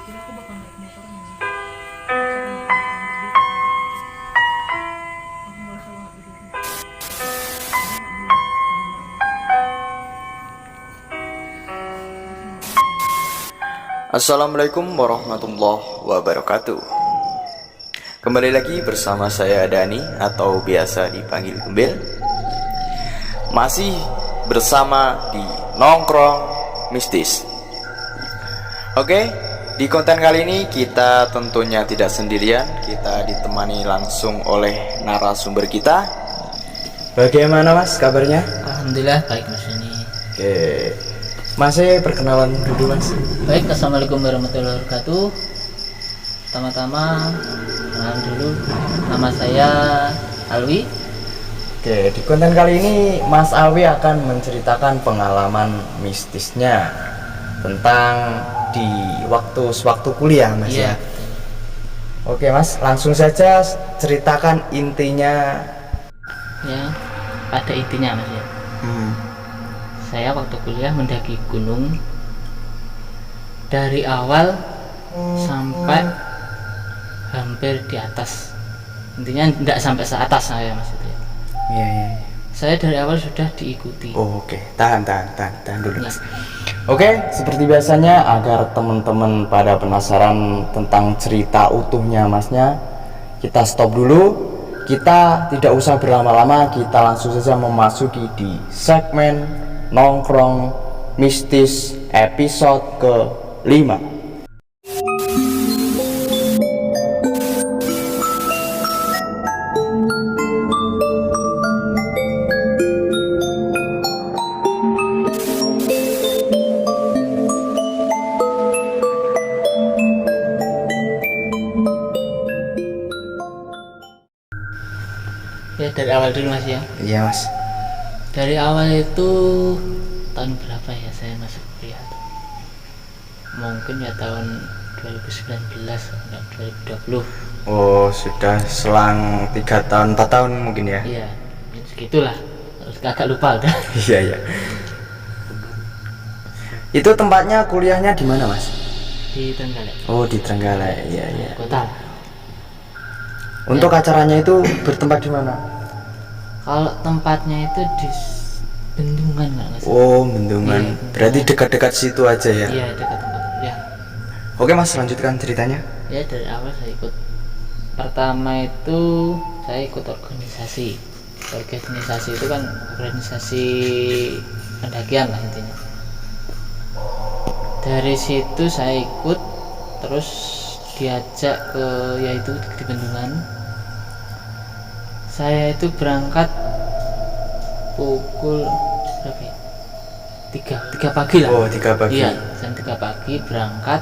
kira aku bakal naik motornya. Aku ngerasa banget gitu. Assalamualaikum warahmatullahi wabarakatuh. Kembali lagi bersama saya Dani atau biasa dipanggil Gembel. Masih bersama di Nongkrong Mistis. Oke, di konten kali ini kita tentunya tidak sendirian. Kita ditemani langsung oleh narasumber kita. Bagaimana Mas kabarnya? Alhamdulillah baik Mas ini. Oke, Masnya perkenalan dulu Mas. Baik, assalamualaikum warahmatullahi wabarakatuh. Pertama-tama kenalan dulu, nama saya Alwi. Oke, di konten kali ini Mas Alwi akan menceritakan pengalaman mistisnya tentang di waktu sewaktu kuliah Mas Iya. ya. Oke Mas, langsung saja ceritakan intinya. Ya, pada intinya Mas ya. Saya waktu kuliah mendaki gunung dari awal sampai hampir di atas. Intinya tidak sampai seatas saya Mas itu ya. Iya, iya. Saya dari awal sudah diikuti. Oh, oke. Tahan dulu Mas. Oke, seperti biasanya agar teman-teman pada penasaran tentang cerita utuhnya Masnya, kita stop dulu. Kita tidak usah berlama-lama, kita langsung saja memasuki di segmen Nongkrong Mistis episode ke-5. Ya dari awal dulu Mas ya. Iya Mas. Dari awal itu tahun berapa ya saya masuk kuliah tuh? Mungkin ya tahun 2019 enggak 2020. Oh, sudah selang 3 tahun 4 tahun mungkin ya. Iya, ya segitulah. Agak lupa udah. Iya iya. Itu tempatnya kuliahnya di mana Mas? Di Trenggalek. Oh, di Trenggalek. Iya iya. Kota. Untuk acaranya itu bertempat di mana? Kalau tempatnya itu di Bendungan nggak salah. Oh, Bendungan. Iya, Berarti dekat-dekat situ aja ya. Iya dekat tempat. Ya. Oke Mas, lanjutkan ceritanya. Ya dari awal saya ikut. Pertama itu saya ikut organisasi. Organisasi itu kan organisasi pendakian lah intinya. Dari situ saya ikut, terus diajak ke yaitu di Bendungan. Saya itu berangkat pukul berapa ya? 3 pagi lah. Oh, 3 pagi. Iya, jam 3 pagi berangkat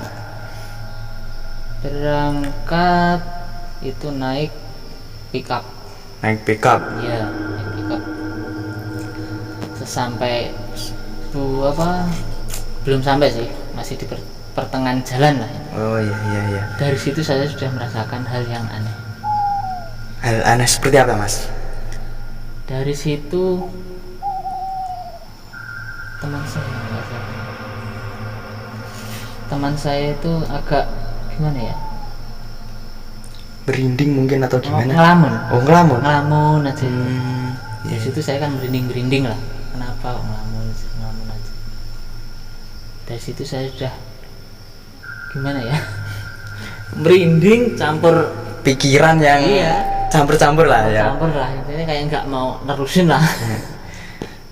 itu naik pickup. Naik pickup. Iya, naik pickup. Sesampai belum sampai sih, masih di pertengahan jalan lah. Oh iya iya iya. Dari situ saya sudah merasakan hal yang aneh. Hal aneh seperti apa Mas? Dari situ teman saya itu agak gimana ya? Berinding mungkin atau gimana? Ngelamun. Oh, ngelamun. Ngelamun aja. Dari Iya. situ saya kan merinding lah. Kenapa kok ngelamun aja? Dari situ saya sudah gimana ya? Merinding campur Pikiran yang campur-campur lah ya. campur lah, intinya kayak nggak mau nerusin lah.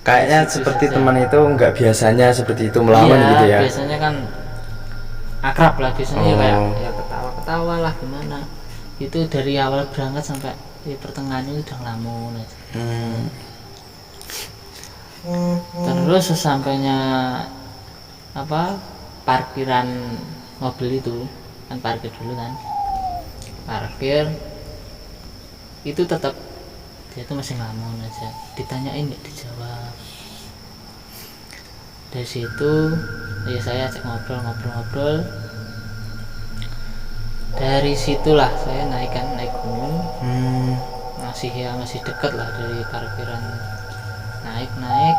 Kayaknya Situ seperti saja. teman itu nggak biasanya seperti itu melawan Iya, gitu ya. biasanya kan akrab lah, biasanya Oh. kayak ya ketawa-ketawa lah gimana. Itu dari awal berangkat sampai di pertengahan itu udah ngelamun aja. Terus sesampainya parkiran mobil itu kan parkir dulu kan. Parkir itu tetap dia tuh masih ngelamun aja, ditanyain nggak dijawab. Dari situ ya saya ajak ngobrol. Dari situlah saya naik gunung. Masih dekat lah dari parkiran. Naik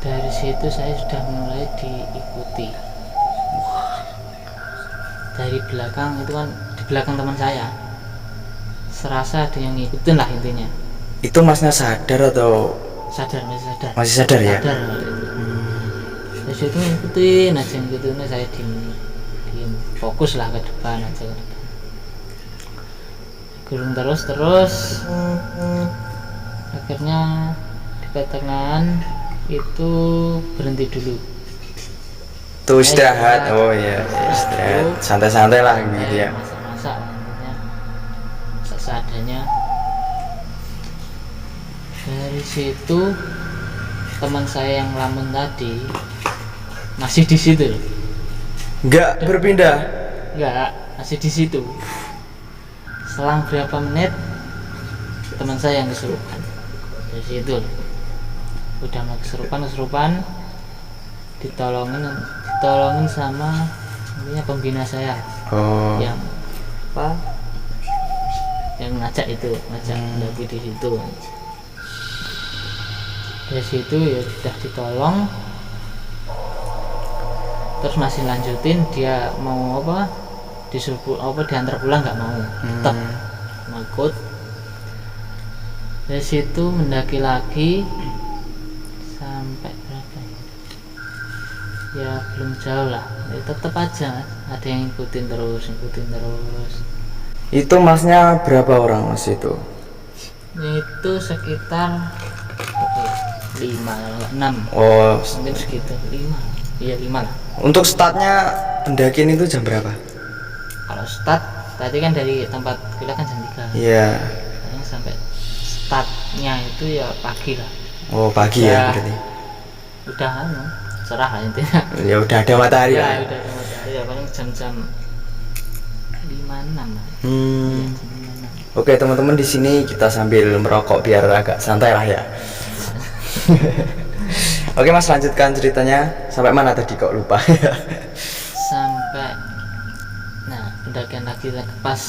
dari situ saya sudah mulai diikuti. dari belakang itu kan, di belakang teman saya serasa ada yang ngikutin lah intinya. Itu masnya sadar atau Sadar, masih sadar. masih sadar ya? Sadar waktu itu. Terus itu ngikutin saya diem fokus lah ke depan aja, ke depan. Gurung terus akhirnya di pertengahan itu berhenti dulu. Tuh istirahat. Oh iya, istirahat. Santai-santai lah gitu ya. Masak-masak intinya, masak seadanya. Dari situ teman saya yang lamun tadi masih di situ loh. Enggak berpindah. Enggak, masih di situ. Selang berapa menit teman saya yang kesurupan. Dari situ loh. Udah mau kesurupan ditolongin sama intinya pembina saya. Oh. Yang apa? Yang ngajak lagi di situ. Dari situ ya udah ditolong, terus masih lanjutin, dia mau apa, disuruh apa diantar pulang nggak mau, tetap ngikut. Dari situ mendaki lagi sampai berapa ya, belum jauh lah ya, tetap aja ada yang ngikutin terus. Itu masnya berapa orang mas itu? Itu sekitar 5, 6. Oh, Mungkin segitu 5. Iya 5 lah. untuk startnya pendakian itu jam berapa? Kalau start tadi kan dari tempat kita kan jam 3. Iya. Kayaknya sampai startnya itu ya pagi lah. Oh pagi ya berarti. Udah cerah lah intinya. Ya udah ada matahari Ya lah. udah ada matahari ya, paling jam-jam 5, 6 lah. Hmm. Iya, jam 5, 6. Oke teman-teman, di sini kita sambil merokok biar agak santai lah ya. Oke mas, lanjutkan ceritanya. Sampai mana tadi kok lupa? Sampai pendakian lagi pas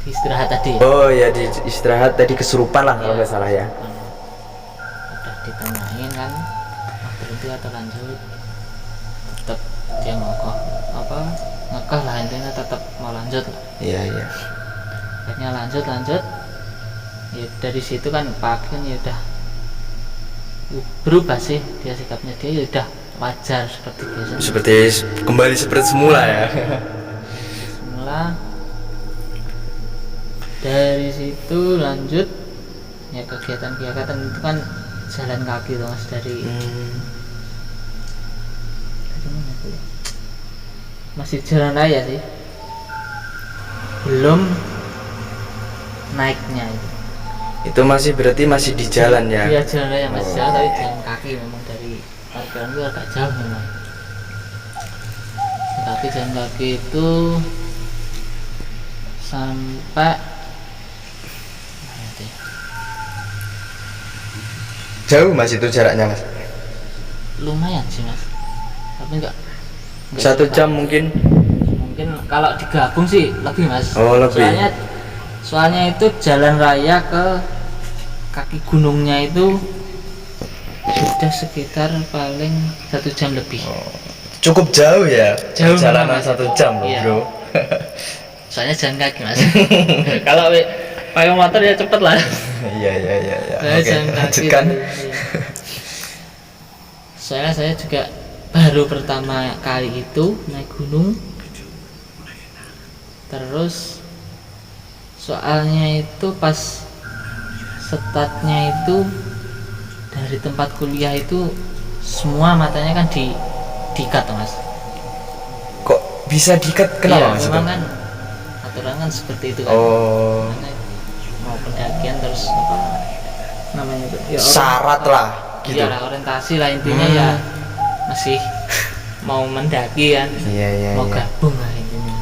di istirahat tadi. Oh ya, di istirahat tadi kesurupan lah kalau nggak salah ya. Udah ditanyain kan mau berhenti atau lanjut, tetap dia ngekeh lah intinya, tetap mau lanjut lah. Iya. Akhirnya lanjut ya. Dari situ kan pagi kan ya udah berubah sih dia sikapnya, dia ya udah wajar seperti biasa, Kembali seperti semula ya. semula. Dari situ lanjut ya kegiatan itu kan jalan kaki tuh mas, dari mana tuh? Masih jalan raya sih, belum naiknya Itu masih berarti masih di jalan ya? Iya jalan raya masih jalan, tapi jalan kaki memang dari parkiran itu agak jauh memang. Jalan kaki itu sampai Jauh mas itu jaraknya mas? lumayan sih mas, tapi enggak 1 jam mungkin kalau digabung sih lebih mas. Oh lebih. Soalnya itu jalan raya ke kaki gunungnya itu sudah sekitar paling 1 jam lebih. Cukup jauh ya? Jauh jalanan banget. 1 jam loh Iya. bro. Soalnya jalan kaki mas. Kalau pakai motor ya cepet lah. Iya. Saya Oke, jalan kaki lanjutkan. itu, iya. Soalnya saya juga baru pertama kali itu naik gunung, terus soalnya itu pas startnya itu dari tempat kuliah itu semua matanya kan diikat mas. Kok bisa diikat? Kenapa mas? Memang kan aturan kan seperti itu kan. Oh. Karena mau pendakian terus apa namanya itu ya, Syarat lah gitu. Iya lah, orientasi lah intinya ya, masih mau mendaki kan. Iya. Mau gabung lah intinya.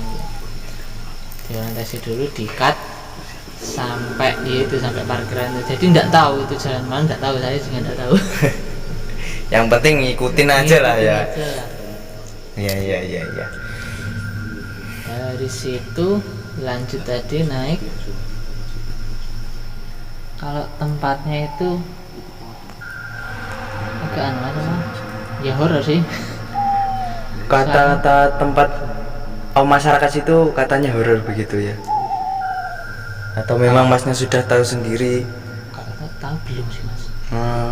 Diorientasi dulu, diikat sampai sampai parkiran itu. Jadi enggak tahu itu jalan mana, enggak tahu, saya juga enggak tahu. Yang penting ngikutin aja lah ya. Aja lah. Iya. Dari situ lanjut tadi naik. Kalau tempatnya itu agak ya horor sih. Kata-kata tempat masyarakat situ katanya horor begitu ya? Atau memang masnya sudah tahu sendiri? Kalau tahu belum sih mas.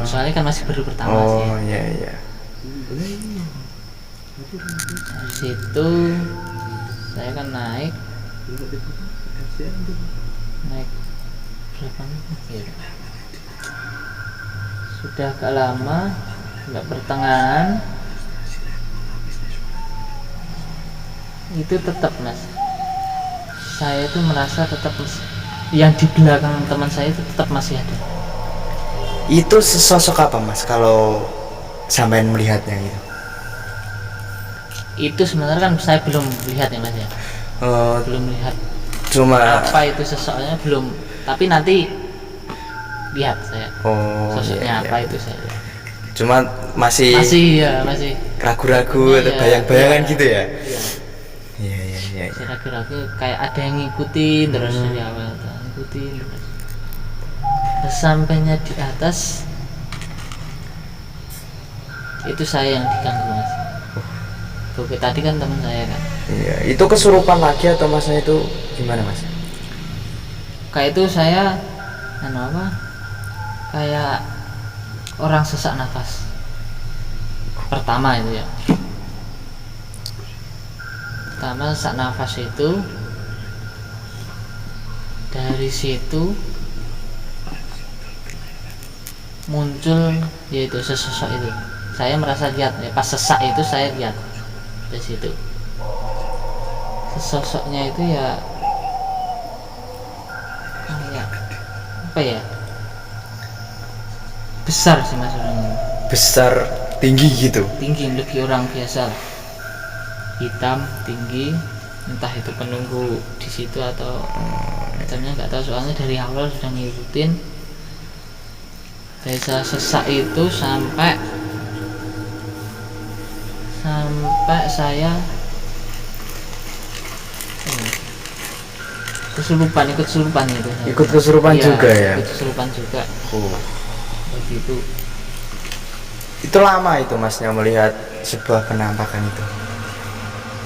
Soalnya kan masih baru pertama sih. Oh iya iya. Dari situ saya kan naik berapa menit ya? Sudah agak lama, nggak pertengahan itu tetap mas, saya tuh merasa tetap yang di belakang teman saya itu tetap masih ada. Itu sesosok apa mas kalau sampean melihatnya gitu? Itu sebenarnya kan saya belum lihat ya mas ya. Belum lihat cuma apa itu sosoknya belum, tapi nanti lihat saya sosoknya iya, apa iya. itu saya Cuma masih ya masih ragu-ragu atau bayang-bayangan gitu ya? Iya. Iya. Saya ragu-ragu kayak ada yang ngikutin terus dari awal ngikutin terus sampainya di atas itu saya yang diganggu mas. Oke, tadi kan teman saya kan. Iya, itu kesurupan lagi atau masnya itu gimana mas? Kayak itu saya kayak orang sesak nafas pertama itu ya. Pertama sesak nafas itu, dari situ muncul yaitu sesosok itu. Saya merasa lihat ya, pas sesak itu saya lihat di situ. Sesosoknya itu ya kayak apa ya? Besar sih mas orangnya. Besar, tinggi gitu? Tinggi, lebih orang biasa. Hitam, tinggi, entah itu penunggu di situ atau macamnya nggak tahu, soalnya dari awal sudah ngikutin. Dari saya sesak itu sampai saya kesurupan, ikut kesurupan itu. Ikut kesurupan juga ya? Ikut kesurupan juga. Begitu. Itu lama itu masnya melihat sebuah penampakan itu?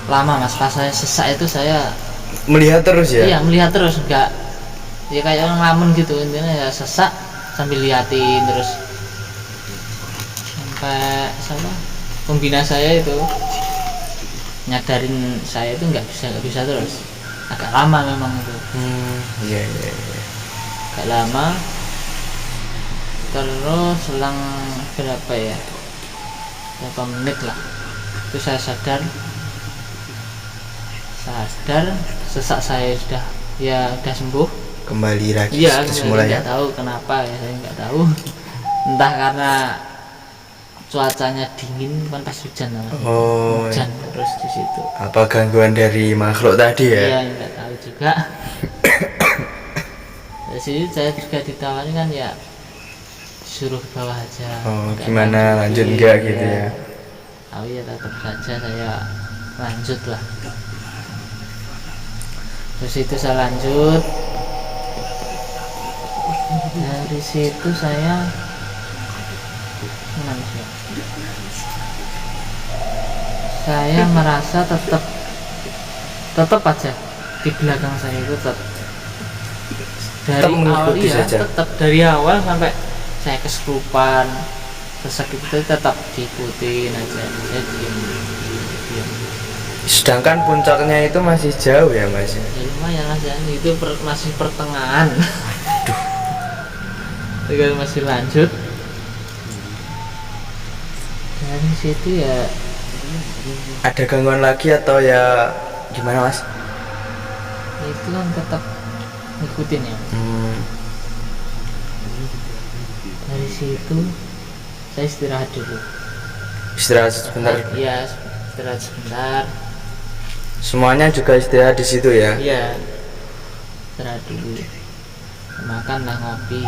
Lama mas, pas saya sesak itu saya melihat terus ya? Iya, melihat terus, enggak ya kayak orang lamun gitu, intinya ya sesak sambil liatin terus sampai pembina saya itu nyadarin saya itu nggak bisa terus. Agak lama memang itu. Iya. Agak lama. Terus selang berapa menit lah itu saya sadar sesak saya sudah sembuh kembali lagi iya, semula ya? nggak tahu kenapa ya, saya nggak tahu entah karena cuacanya dingin kan pas hujan hujan terus di situ, apa gangguan dari makhluk tadi ya? Iya, nggak tahu juga. Dari sini saya juga ditawari kan ya suruh ke bawah aja. Gimana lanjut enggak gitu ya? Ya tetap saja saya lanjut lah. Terus itu saya lanjut. Dari situ saya merasa tetap aja di belakang saya itu tetap dari awal tetap dari awal sampai saya kesurupan sesak itu tetap diikutin aja, saya diam. Sedangkan puncaknya itu masih jauh ya mas? Ya lumayan mas ya, itu masih pertengahan. Tinggal masih lanjut. Dari situ ya ada gangguan lagi atau ya gimana mas? Itu kan tetap ngikutin ya. Dari situ saya istirahat dulu. Istirahat sebentar? Iya, istirahat sebentar. Semuanya juga istirahat di situ ya? Iya, istirahat dulu. Makan lah, ngopi,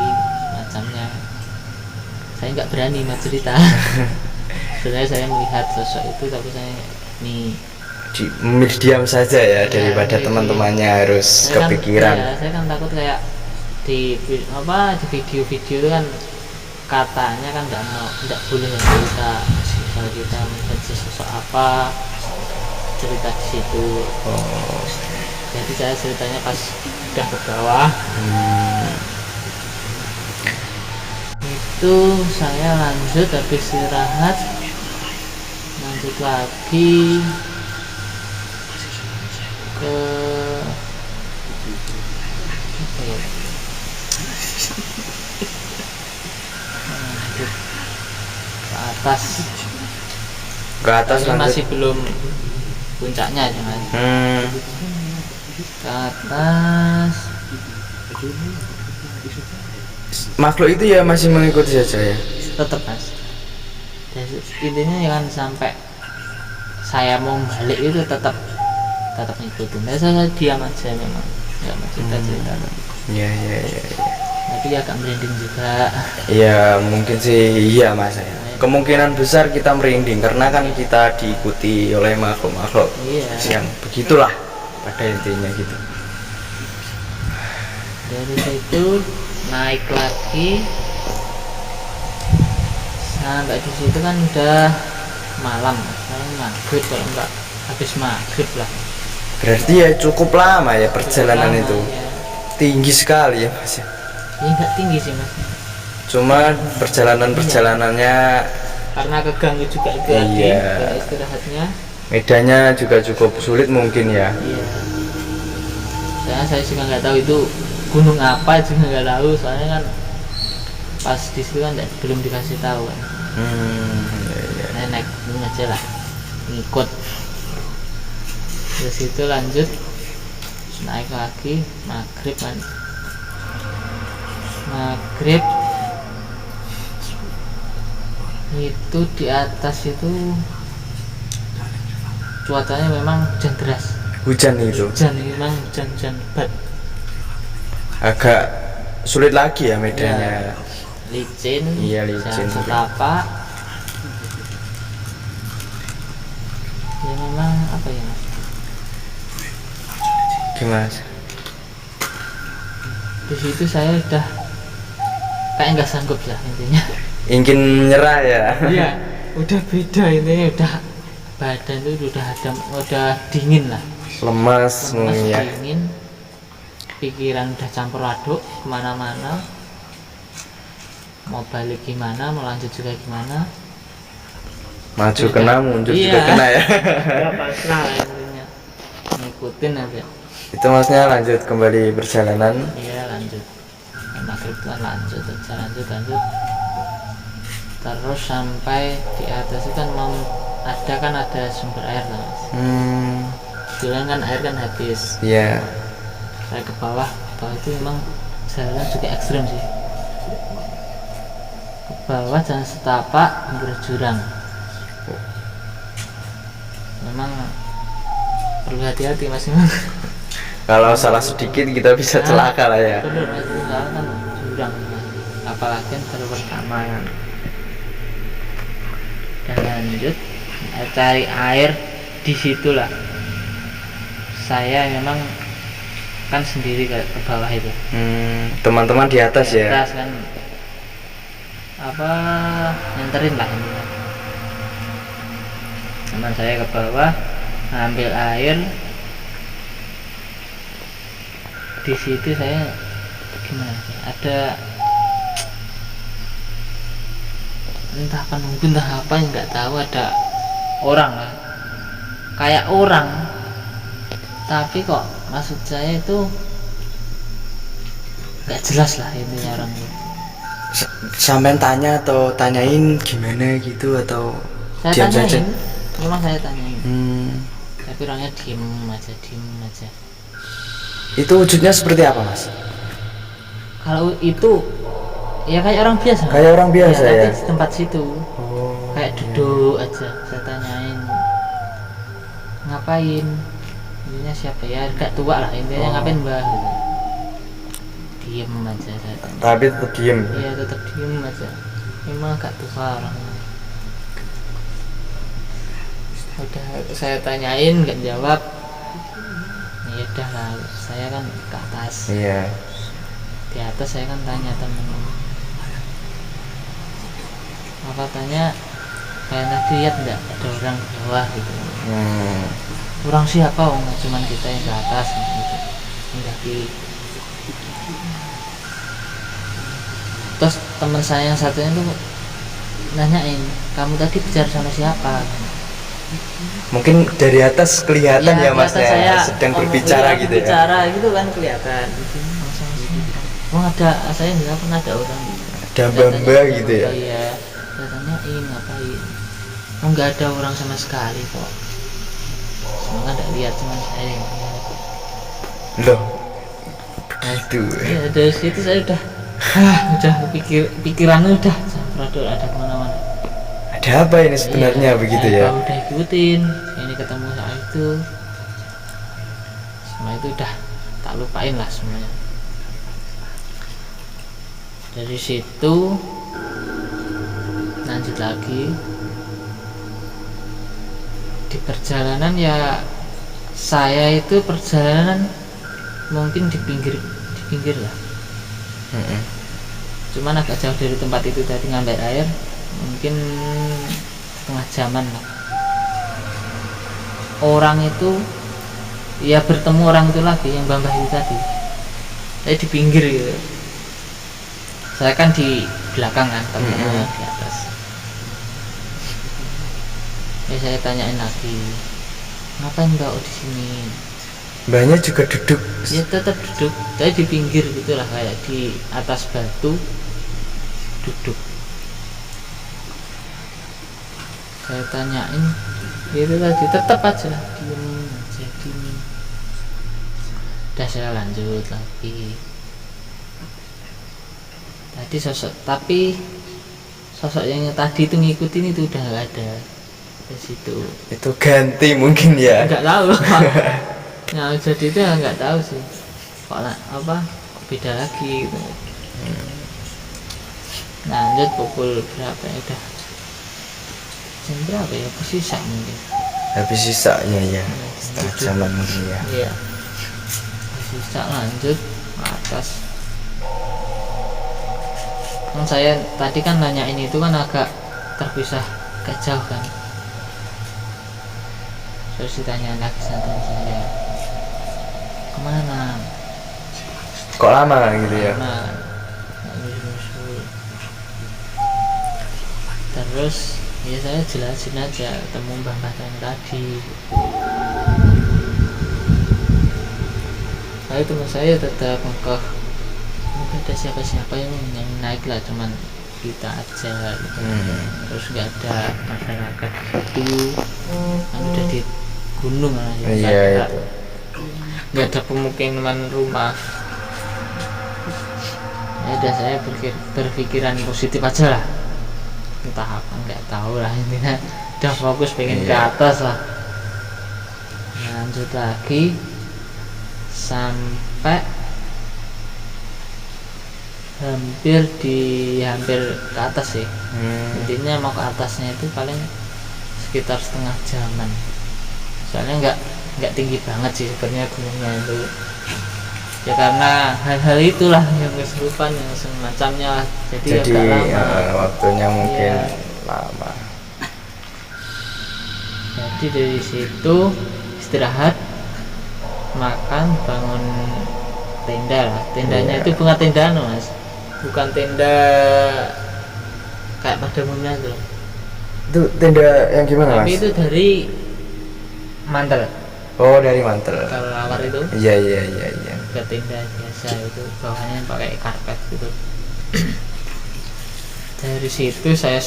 macamnya. Saya nggak berani mau cerita. Sebenarnya saya melihat sosok itu, tapi saya memilih diam saja ya, daripada teman-temannya harus kepikiran. Saya kan takut kayak di video-video itu kan katanya kan nggak boleh kita melihat sosok apa, cerita di situ. Oh. Jadi saya ceritanya pas udah ke bawah. Itu saya lanjut habis istirahat, lanjut lagi ke apa ya? Lanjut ke atas. Ke atas Tapi lanjut. masih belum puncaknya jangan. Ke atas. Makhluk itu ya masih mengikuti saja ya. Tetap mas. Jadi, intinya jangan sampai saya mau balik itu tetap ngikutin. Saya diam aja memang, nggak mau cerita. Iya. Tapi agak merinding juga. Ya mungkin sih iya mas ya. Kemungkinan besar kita merinding karena kan kita diikuti oleh makhluk-makhluk Iya. yang begitulah pada intinya gitu. Dari situ naik lagi sampai di situ kan udah malam, saya maghrib kalau enggak habis maghrib lah. Berarti ya cukup lama ya perjalanan Lama, itu. ya. Tinggi sekali ya mas ya. Ya enggak tinggi sih mas, Cuma perjalanannya karena keganggu juga itu Iya. tadi istirahatnya. medannya juga cukup sulit mungkin ya. Iya. Saya juga nggak tahu itu gunung apa, juga nggak tahu soalnya kan pas di situ kan belum dikasih tahu kan. Iya. Saya naik gunung aja lah, ngikut. Terus itu lanjut naik lagi maghrib kan. Maghrib itu di atas itu cuacanya memang hujan deras. Hujan itu Hujan memang hujan lebat. agak sulit lagi ya medannya. Licin, Iya, licin. jalan setapak. Ya memang apa ya mas? Gimana? Di situ saya udah kayak nggak sanggup lah intinya. Ingin menyerah ya. Iya, udah beda intinya, udah badan itu udah dingin lah. Lemas mungkin ya. Dingin, pikiran udah campur aduk kemana-mana. Mau balik gimana, mau lanjut juga gimana? Maju kena, mundur Iya. juga kena ya. Ya pasrah intinya, ngikutin aja. Itu masnya lanjut kembali perjalanan. Iya lanjut, maghrib kan lanjut terus sampai di atas itu kan ada sumber air lah mas. Kebetulan kan air kan habis. Iya. Saya ke bawah itu memang jalan juga ekstrim sih. Ke bawah jalan setapak hampir jurang. Memang perlu hati-hati mas memang. Kalau salah sedikit kita bisa celaka lah ya. Bener mas, itu soalnya kan jurang mas. Apalagi kan baru pertama kan. Dan lanjut cari air di situlah. Saya memang kan sendiri ke bawah itu. Teman-teman di atas Di ya. atas kan apa nganterin lah intinya. Teman saya ke bawah ngambil air. Di situ saya gimana sih? Ada entah penunggu entah apa yang nggak tahu, ada orang lah, kayak orang, tapi kok maksud saya itu nggak jelas lah intinya orang itu. Sampai tanya atau tanyain gimana gitu atau Saya diam saja? tanyain, memang saya tanyain, tapi orangnya diem aja. Itu wujudnya seperti apa mas? Kalau itu ya kayak orang biasa. Kayak orang biasa ya? Tapi di tempat situ kayak duduk aja. Saya tanyain ngapain, intinya siapa ya, agak tua lah intinya, ngapain mbak gitu. Diem aja saya tanya. Tapi tetap diem. Iya tetap diem aja, memang agak tua orangnya. Udah saya tanyain nggak jawab, ya udah lah, saya kan ke atas. Iya. Di atas saya kan tanya temen, apa tanya kayak tadi lihat enggak ada orang di bawah gitu. orang siapa cuman kita yang ke atas gitu mendaki. Terus teman saya yang satunya tuh nanyain, kamu tadi bicara sama siapa? Mungkin dari atas kelihatan ya mas kelihatan ya, saya sedang berbicara gitu ya. Bicara gitu kan kelihatan. Oh ada, saya nggak pernah ada orang. Ada bamba gitu ya. Iya, saya tanyain ngapain? Oh nggak ada orang sama sekali kok. Semua nggak lihat cuma saya yang lihat. Loh, Nah, itu. ya dari situ saya udah pikirannya udah sampai ada kemana-mana. Ada apa ini sebenarnya begitu ya? Saya udah ikutin, ini ketemu saat itu, semua itu udah tak lupain lah semuanya. Dari situ lanjut lagi di perjalanan ya, saya itu perjalanan mungkin di pinggir lah. Cuman agak jauh dari tempat itu tadi ngambil air, mungkin setengah jaman lah. Orang itu ya bertemu orang itu lagi yang bambah itu tadi. Saya di pinggir gitu. Saya kan di belakang kan, temennya di atas. Ya saya tanyain lagi, ngapain mbak di sini? Mbaknya juga duduk. Ya tetap duduk, saya di pinggir gitulah, kayak di atas batu duduk. Saya tanyain itu tadi, tetap aja diem aja gini. Udah saya lanjut lagi. Tadi sosok yang tadi itu ngikutin itu udah gak ada di situ. Itu ganti mungkin ya. Nggak tahu. Nah jadi itu nggak tahu sih. Kok beda lagi gitu. Lanjut pukul berapa ya, udah jam berapa ya, sisa mungkin Habis sisanya ya, setengah jaman mungkin ya. iya sisa. Lanjut ke atas kan, saya tadi kan nanyain itu kan agak terpisah agak jauh kan, terus ditanya lagi sama saya, kemana? Kok lama gitu ya? Terus ya saya jelasin aja ketemu Mbah yang tadi. Saya teman saya tetap ngekeh, nggak ada siapa-siapa yang naik lah, cuman kita aja gitu. Terus nggak ada masyarakat itu kan udah di gunung aja, Iya, nggak ada pemukiman rumah. Ya udah saya berpikiran positif aja lah, entah apa nggak tahu lah, intinya udah fokus pengen ke atas lah. Lanjut lagi sampai hampir ke atas sih. Intinya mau ke atasnya itu paling sekitar setengah jaman, soalnya nggak tinggi banget sih sebenarnya gunungnya itu ya, karena hal-hal itulah yang kesurupan yang semacamnya lah, jadi agak lama ya, waktunya mungkin lama. Jadi dari situ istirahat, makan, bangun tenda lah. Tendanya itu bukan tenda mas, bukan tenda kayak pada umumnya tuh. Itu tenda yang gimana mas? Tapi itu dari mantel. Oh dari mantel. Kalau lawar itu Iya. ke tenda biasa, itu bawahnya pakai karpet gitu. Dari situ saya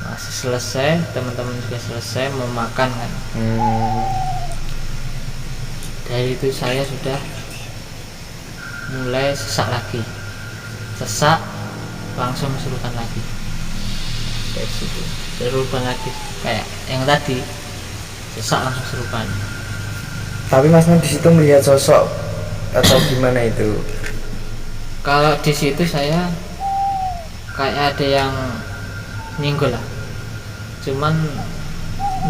masih selesai, teman-teman juga selesai mau makan kan. Dari itu saya sudah mulai sesak lagi, langsung kesurupan lagi. Dari situ kesurupan lagi kayak yang tadi, sesak langsung kesurupan. Tapi mas di situ melihat sosok atau gimana itu? Kalau di situ saya kayak ada yang nyenggol lah, cuman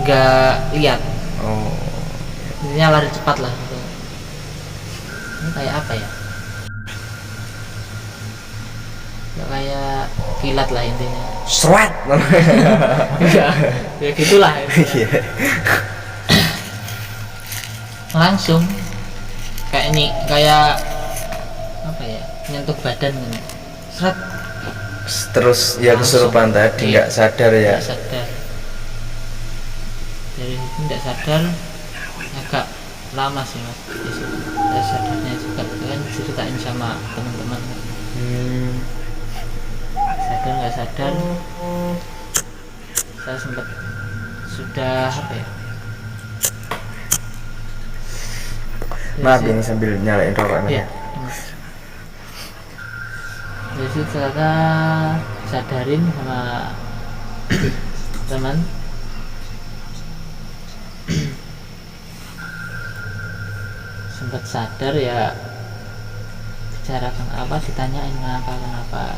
nggak lihat. Oh. Intinya lari cepat lah gitu. Ini kayak apa ya? Kayak kilat lah intinya. Sweat. Ya gitulah. Iya. langsung kayak ini, kayak apa ya, nyentuh badan gitu. Seret. Terus ya Langsung. kesurupan tadi Iya. nggak sadar ya. Nggak sadar. Dari situ nggak sadar agak lama sih mas di situ. Saya sadarnya juga kan ceritain sama teman-teman. Sadar nggak sadar, saya sempat sudah apa ya? Maaf ini sambil nyalain rokok Iya. ya. Dari situ ternyata sadarin sama teman. Sempat sadar ya, bicarakan apa, ditanyain kenapa.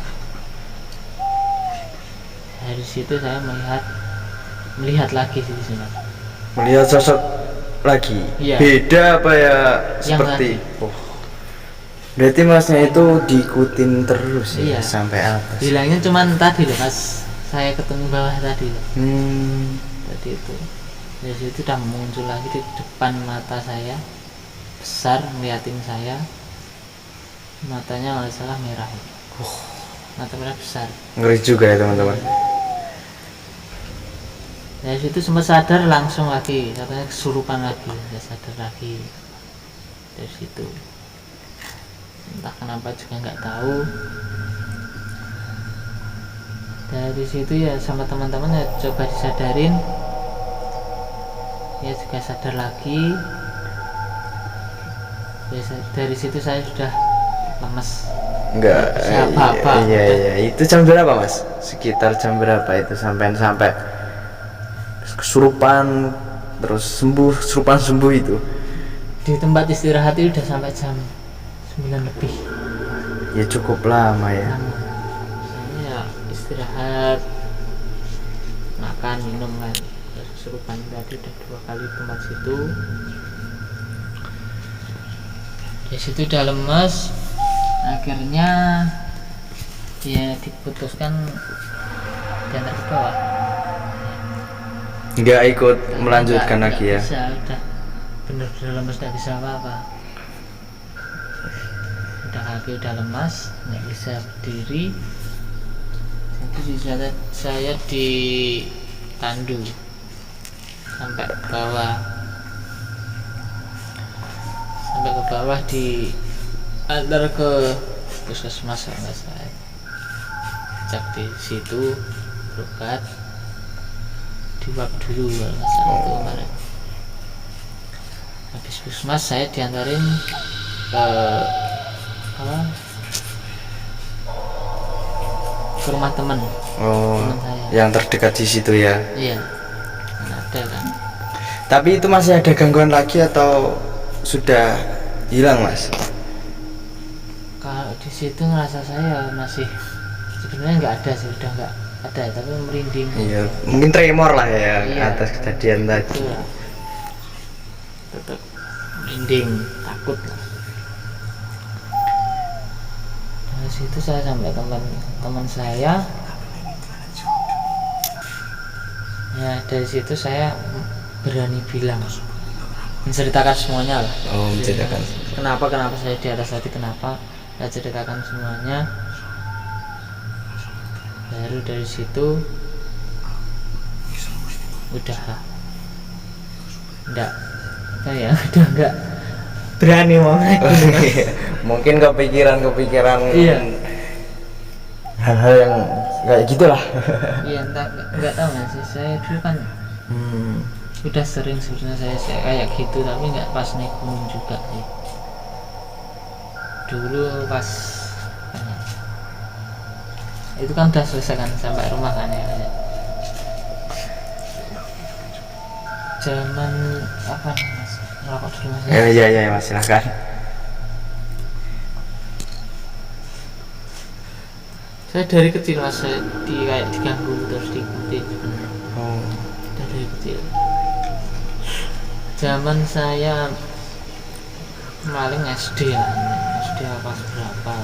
Dari situ saya melihat lagi sih di sana. Melihat sosok lagi. Iya. Beda apa ya Yang seperti. Oh. Berarti masnya itu diikutin terus ya Iya. sampai atas. Bilangnya cuman tadi loh pas saya ketemu bawah tadi loh. Tadi itu. Dari situ udah muncul lagi di depan mata saya, besar ngeliatin saya, matanya nggak salah merah. Mata merah besar. Ngeri juga ya teman-teman. Dari situ sempat sadar langsung lagi, katanya kesurupan lagi, saya sadar lagi. Dari situ entah kenapa juga nggak tahu. Dari situ ya sama teman-teman ya coba disadarin, ya juga sadar lagi. Dari situ saya sudah lemes, Enggak. bisa apa-apa. Iya. Itu jam berapa mas? Sekitar jam berapa itu sampai kesurupan terus kesurupan sembuh itu? Di tempat istirahat itu udah sampai jam 9 lebih. Ya cukup lama ya. Misalnya ya istirahat, makan, minum kan. Terus kesurupan tadi udah 2 kali di tempat situ. Di situ udah lemes, akhirnya ya diputuskan diantar ke bawah. Nggak ikut melanjutkan lagi ya. Bisa, udah bener-bener lemes, nggak bisa apa-apa. Udah kaki udah lemas, nggak bisa berdiri. Itu saya ditandu sampai ke bawah, diantar ke puskesmas kalau nggak salah. Cek di situ berobat, diwap dulu kalau nggak salah itu kemarin. Habis puskesmas saya diantarin ke ke rumah teman. Teman saya. Yang terdekat di situ ya. Iya, kan ada kan. Tapi itu masih ada gangguan lagi atau sudah hilang mas? Kalau di situ ngerasa saya masih sebenarnya nggak ada sih, udah nggak ada, tapi merinding. Iya, mungkin tremor lah ya Iya, atas kejadian tadi. itu lah. Tetap merinding, takut lah. Dari situ saya sampai teman saya. Ya dari situ saya berani bilang, menceritakan semuanya lah. Menceritakan. Kenapa saya di atas tadi, kenapa saya ceritakan semuanya. Baru dari situ udah enggak berani mau Mungkin kepikiran Iya. hal-hal yang kayak gitulah. Iya, enggak tahu nggak sih, saya dulu kan udah sering sebenarnya saya kayak gitu, tapi nggak pas naik gunung juga sih. Dulu pas itu kan udah selesai kan, sampai rumah kan ya. Zaman apa nih mas? Ngerokok dulu mas ya? Iya mas, silahkan. Saya dari kecil mas, saya kayak diganggu terus diikuti sebenarnya. Dari kecil. Zaman saya paling SD lah, SD apa berapa?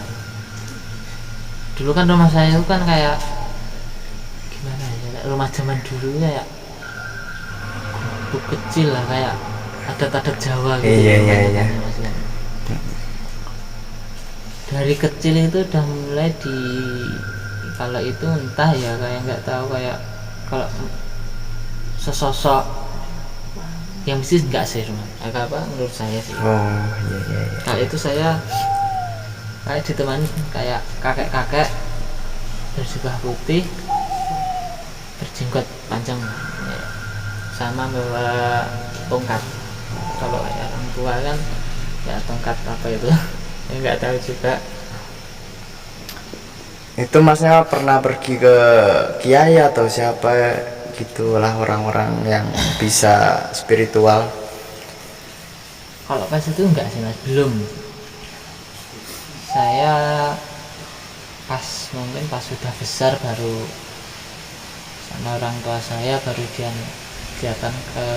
Dulu kan rumah saya itu kan kayak gimana ya, rumah zaman dulu kayak gubuk kecil lah, kayak adat-adat Jawa gitu. Iya, iya, kebanyakan iya. ya, Mas ya. Dari kecil itu udah mulai di, kalau itu entah ya, kayak nggak tahu, kayak kalau sesosok yang mesti nggak sih Mas, agak apa menurut saya sih. Oh iya iya iya. Kalau itu saya kayak ditemani kayak kakek-kakek berjubah putih, berjenggot panjang ya, sama bawa tongkat. Kalau kayak orang tua kan ya tongkat apa itu ya nggak tahu juga. Itu masnya pernah pergi ke kiai atau siapa gitulah, orang-orang yang bisa spiritual? Kalau pas itu enggak sih Mas, belum. Saya mungkin pas sudah besar baru sama orang tua saya baru diakan ke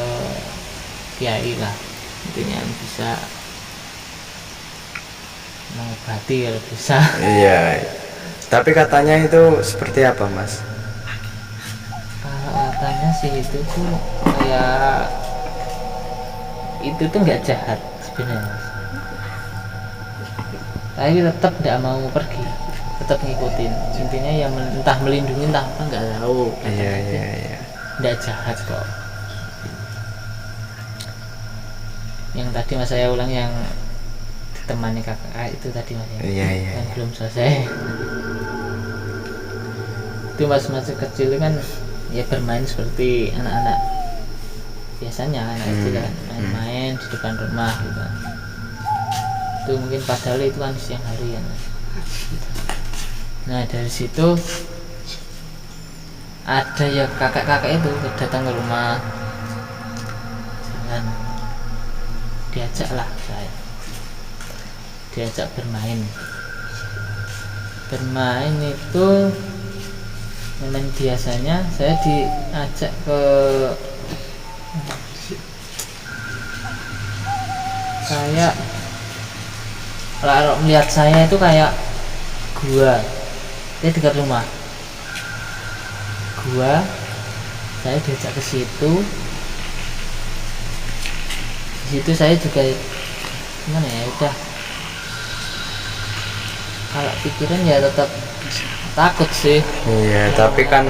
kiai lah, intinya yang bisa mengobati kalau bisa. Iya. Tapi katanya itu seperti apa mas? Kalau katanya sih itu tuh kayak itu tuh nggak jahat sebenarnya Mas, tapi tetap nggak mau pergi, tetap ngikutin. Intinya yang entah melindungi entah apa nggak tahu. Iya iya iya. Nggak jahat kok. Yang tadi Mas saya ulang, yang ditemani kakak itu tadi Mas ya, Iya iya. yang belum selesai. Itu Mas masih kecil kan ya bermain seperti anak-anak biasanya, anak kecil kan main-main di depan rumah gitu. Itu mungkin padahal itu kan siang hari ya Mas. Nah dari situ ada ya kakak-kakak itu datang ke rumah, jangan diajak lah saya, diajak bermain itu memang biasanya saya diajak ke kayak, kalau melihat saya itu kayak gua, dia dekat rumah gua, saya diajak ke situ. Di situ saya juga gimana ya, udah kalau pikiran ya tetap takut sih. Iya, tapi kan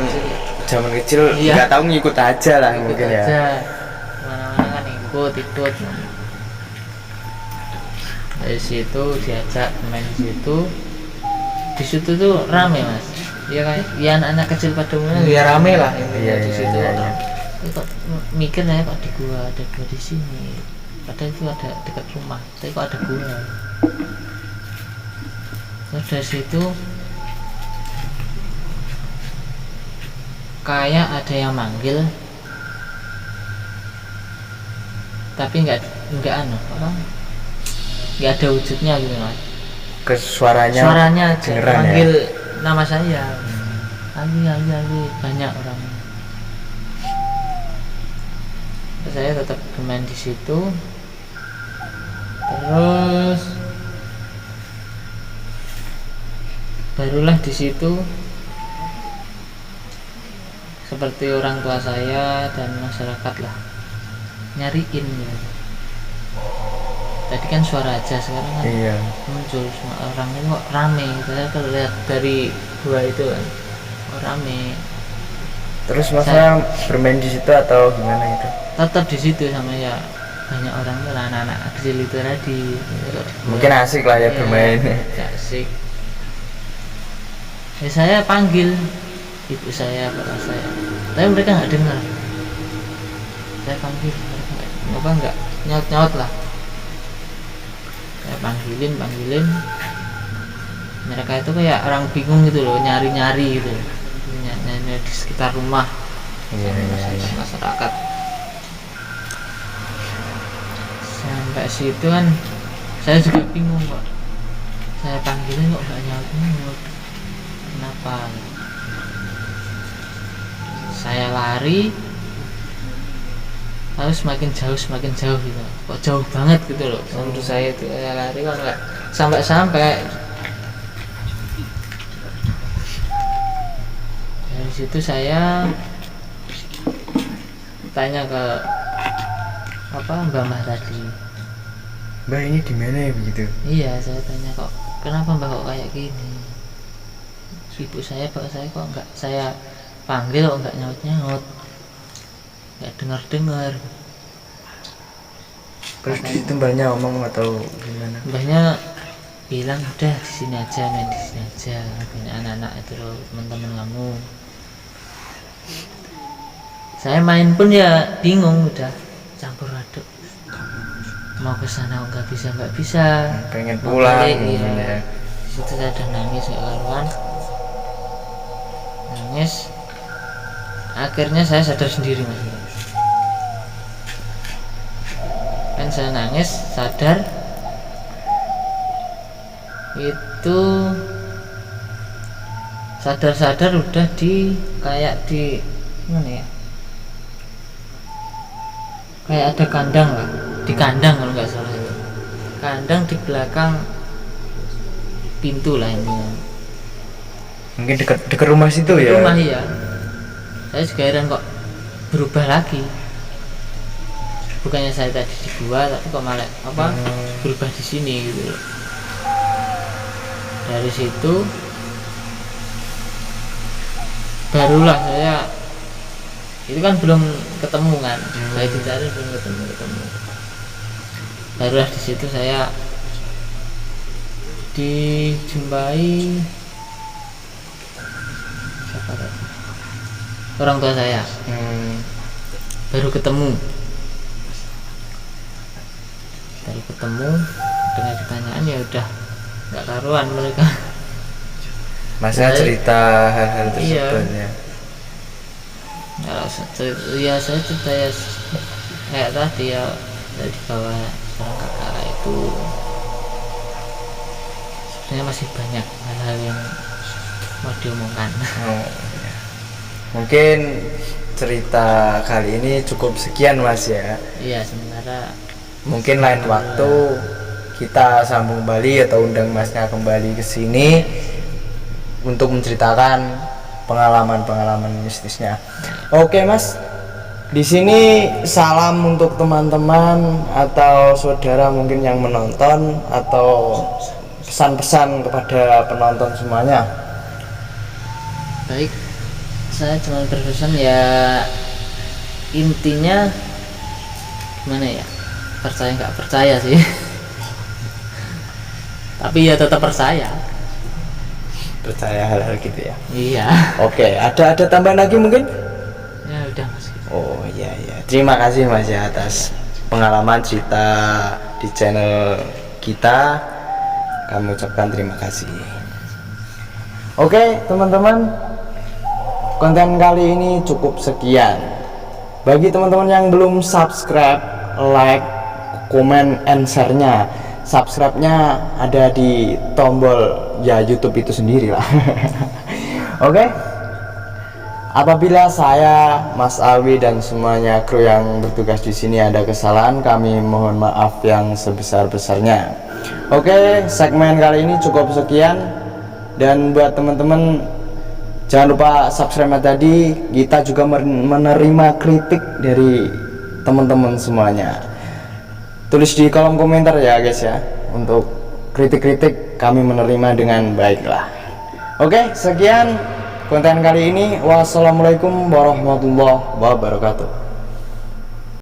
zaman kecil Iya. nggak tahu ngikut aja lah Ikut mungkin ya. aja mana-mana kan ikut. Dari situ diajak main di situ tuh rame Mas ya, kayak ya anak-anak kecil pada umumnya ya rame lah Iya, di iya, situ. iya, iya. Kok mikirnya kok di gua ada gua di sini, padahal itu ada dekat rumah, tapi kok ada gua. Terus dari situ kayak ada yang manggil, tapi nggak apa, nggak ada wujudnya gitu Mas. Suaranya aja kedengeran manggil ya? nama saya. Ali banyak orang. Terus saya tetap bermain di situ. Terus barulah di situ seperti orang tua saya dan masyarakat lah nyariin ya. Tadi kan suara aja, sekarang kan Iya. muncul semua orang ini kok rame. Saya kalau lihat dari gua itu kan kok rame. Terus masa bermain di situ atau gimana itu? Tetap di situ sama ya banyak orang tuh, anak-anak kecil itu tadi. Mungkin asik lah ya Iya, bermain. asik. Ya saya panggil ibu saya, bapak saya, tapi mereka nggak dengar. Saya panggil mereka nggak nyaut lah. Saya panggilin, mereka itu kayak orang bingung gitu loh, nyari gitu, nyari di sekitar rumah. Iya, iya. Masyarakat. Sampai situ kan saya juga bingung kok, saya panggilin kok nggak nyaut, kenapa? Saya lari, lalu semakin jauh gitu, kok jauh banget gitu loh. Menurut saya itu saya lari kan nggak sampai. Dari situ saya tanya ke mbah tadi. Mbak ini di mana ya begitu? Iya, saya tanya kok kenapa mbah kok kayak gini. Ibu saya, bapak saya kok nggak saya panggil kok nggak nyaut, nggak dengar. Terus itu mbaknya ngomong atau gimana? Mbahnya bilang udah di sini aja, main di sini aja, banyak anak-anak itu loh, teman-teman kamu. Saya main pun ya bingung, udah campur aduk, mau ke sana nggak bisa, Pengen mau pulang balik, ya. di situ saya udah nangis nggak karuan, nangis. Akhirnya saya sadar sendiri mas, kan saya nangis sadar itu, sadar udah di kayak di mana ya, kayak ada kandang lah, di kandang kalau nggak salah itu, kandang di belakang pintu lah ini, Mungkin dekat rumah situ ya. rumah ya. Saya juga heran kok berubah lagi, bukannya saya tadi di gua tapi kok malah berubah di sini gitu. Dari situ barulah saya, itu kan belum ketemu kan, saya dicari belum ketemu. Barulah di situ saya dijumpai siapa tadi, orang tua saya. Baru ketemu dengan pertanyaan ya udah nggak karuan mereka. Masnya cerita hal-hal tersebut ya. Ya saya cerita ya kayak tadi ya, saya dibawa seorang kakak itu. Sebenarnya masih banyak hal-hal yang mau diomongkan. Ya. Mungkin cerita kali ini cukup sekian mas ya. Iya, sementara Mungkin lain waktu kita sambung kembali atau undang masnya kembali ke sini untuk menceritakan pengalaman mistisnya. Oke mas, di sini salam untuk teman-teman atau saudara mungkin yang menonton, atau pesan-pesan kepada penonton semuanya. baik, saya cuma berpesan ya, intinya gimana ya, percaya nggak percaya sih. Tapi ya tetap percaya Hal-hal gitu ya. iya. Oke, ada tambahan lagi mungkin? Ya udah mas. Oh iya. Terima kasih mas ya atas pengalaman cerita di channel kita. Kami ucapkan terima kasih. Oke teman-teman, konten kali ini cukup sekian. Bagi teman-teman yang belum subscribe, like, komen, and share-nya. Subscribe-nya ada di tombol ya YouTube itu sendiri lah. Oke. Apabila saya, Mas Alwi dan semuanya kru yang bertugas di sini ada kesalahan, kami mohon maaf yang sebesar-besarnya. Oke, segmen kali ini cukup sekian. Dan buat teman-teman jangan lupa subscribe tadi. Kita juga menerima kritik dari teman-teman semuanya. Tulis di kolom komentar ya guys ya. Untuk kritik-kritik kami menerima dengan baiklah. Oke, sekian konten kali ini. Wassalamualaikum warahmatullahi wabarakatuh.